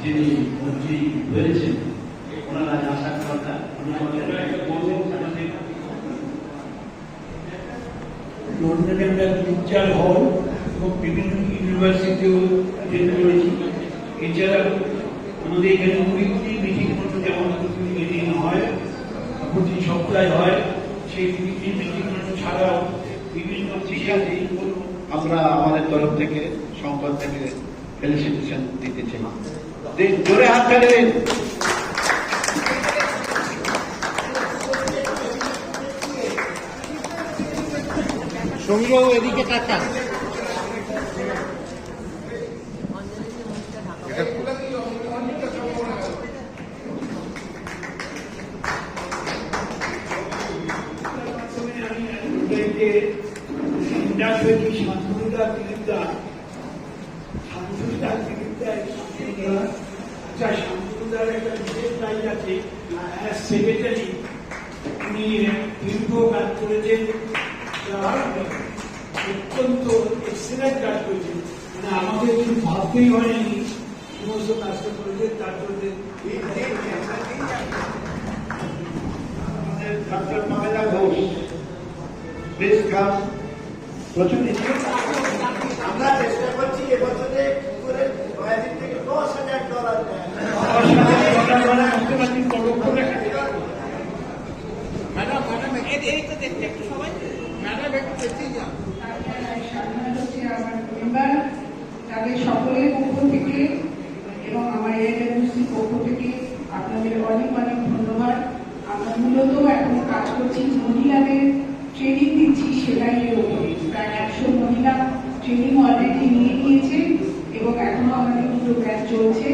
যিনি মন্ত্রী হয়েছেন ওনারা আসার কথা লন্ডনে আমরা লেকচার হল এবং বিভিন্ন ইউনিভার্সিটিও অ্যাটেন্ড করেছি। এছাড়া আমাদের এখানে উইকলি মিটিং মতো যেমন মিটিং হয়, প্রতি সপ্তাহে হয়, সেই উইকলি মিটিং ছাড়াও বিভিন্ন বিষয়ে আমরা আমাদের তরফ থেকে সংকট থেকে ফেলিসিটেশন দিতে চাই। জোরে হাত তালি। সঙ্গীও এদিকে তাকান। সেক্রেটারি উনি দীর্ঘ কাজ করেছেন, অত্যন্ত এক্সেলেন্ট কাজ করেছেন। মানে আমাদের কিছু ভাবতেই হয়নি সমস্ত কাজটা করেছেন। তার জন্য আমাদের ডক্টর মহেলা ঘোষ বেশ কাজ প্রচুর। আমরা চেষ্টা করছি এবছরে করে নয়াদিন থেকে $10,000 ম্যাডাম এই তো দেখতে একটু সবাই ম্যাডাম একটু দেখতেই যান। আমার মেম্বার তাদের সকলের পক্ষ থেকে এবং আমার এএনএমসির পক্ষ থেকে আপনাদের অনেক অনেক ধন্যবাদ। আমরা মূলত এখন কাজ করছি মহিলাদের ট্রেনিং দিচ্ছি সেলাইয়ের উপরে। প্রায় 100 মহিলা ট্রেনিং অলরেডি নিয়ে নিয়েছে এবং এখনো আমাদের দুটো ব্যাচ চলছে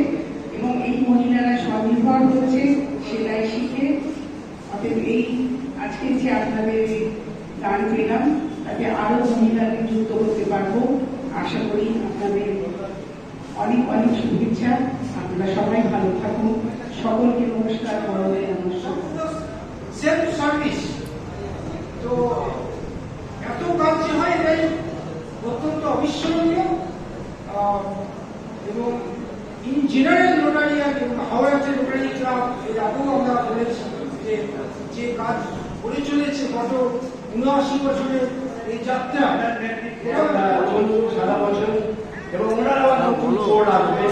এবং এই মহিলারা স্বনির্ভর হচ্ছে সেলাই শিখে। অতএব এই আজকে যে আপনাদের দান পেলাম তাতে আরো মহিলাদের যুক্ত করতে পারবো। আশা করি আপনাদের অনেক অনেক শুভেচ্ছা। আপনারা সবাই ভালো থাকুন। সকলকে নমস্কার, বড়দের নমস্কার। সেলফ সার্ভিস তো এত কাজ যে হয় এটাই অত্যন্ত অবিস্মরণীয়। এবং ইন জেনারেল রোটারিয়া হাওড়া যে রোটারি ক্লাব এর আগেও আমরা বলেছি যে কাজ করে চলেছে গত 79 বছরের এই যাত্রা সারা বছর এবং ওনারা নতুন বোর্ড আসবে,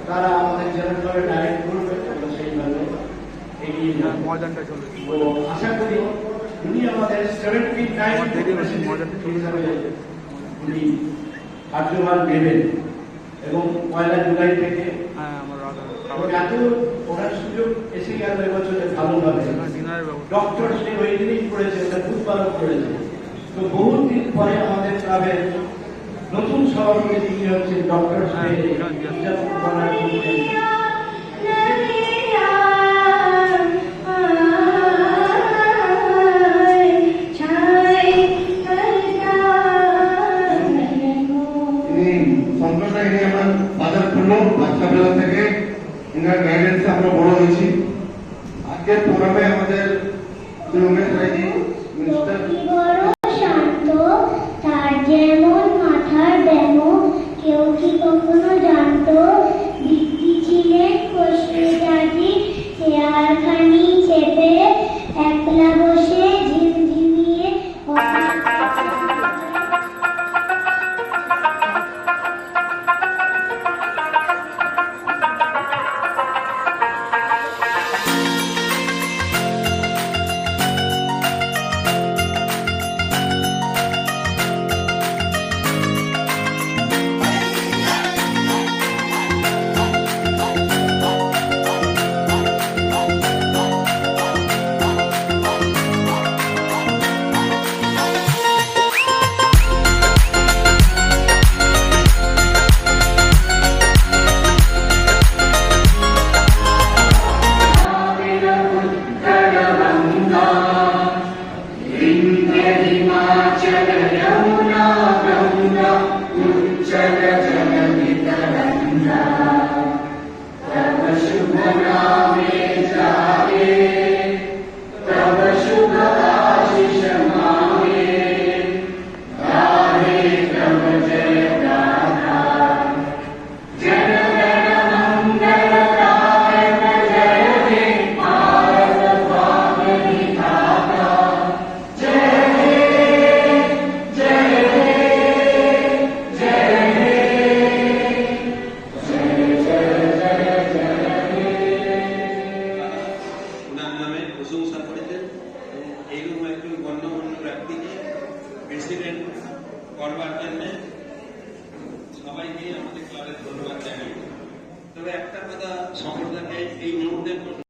তারা আমাদের জেনারেল ডাইরেক্ট করবে, আমরা সেইভাবে এগিয়ে যাব। ময়দানটা চলে আশা করি উনি আমাদের 79 উনি কার্যভার নেবেন এবং 1 জুলাই থেকে এত পড়ার সুযোগ এসে গেল এবছরে ভালোভাবে। ডক্টর সে ওই দিনই করেছে, ওটা বুধবারও করেছে। তো বহুদিন পরে আমাদের ক্লাবের নতুন সভাপতি তিনি হচ্ছেন ডক্টর বাচ্চাবেলা থেকে ইনার গাইডেন্সে আমরা বড় হয়েছি। আজকের প্রোগ্রামে আমাদের উমেশ রায়জি মিনিস্টার শান্ত, তার যেমন মাথার ব্যামো কেউ কি কখনো জানতো? দিদি ছিলেন খসরুদাজি, চেয়ারখানি চেপে একলা বসে ঝিমঝিমিয়ে জয় সবাইকে আমাদের ক্লাবের ধন্যবাদ জানাই। তবে একটা কথা সম্প্রদায়কে এই মুহূর্তে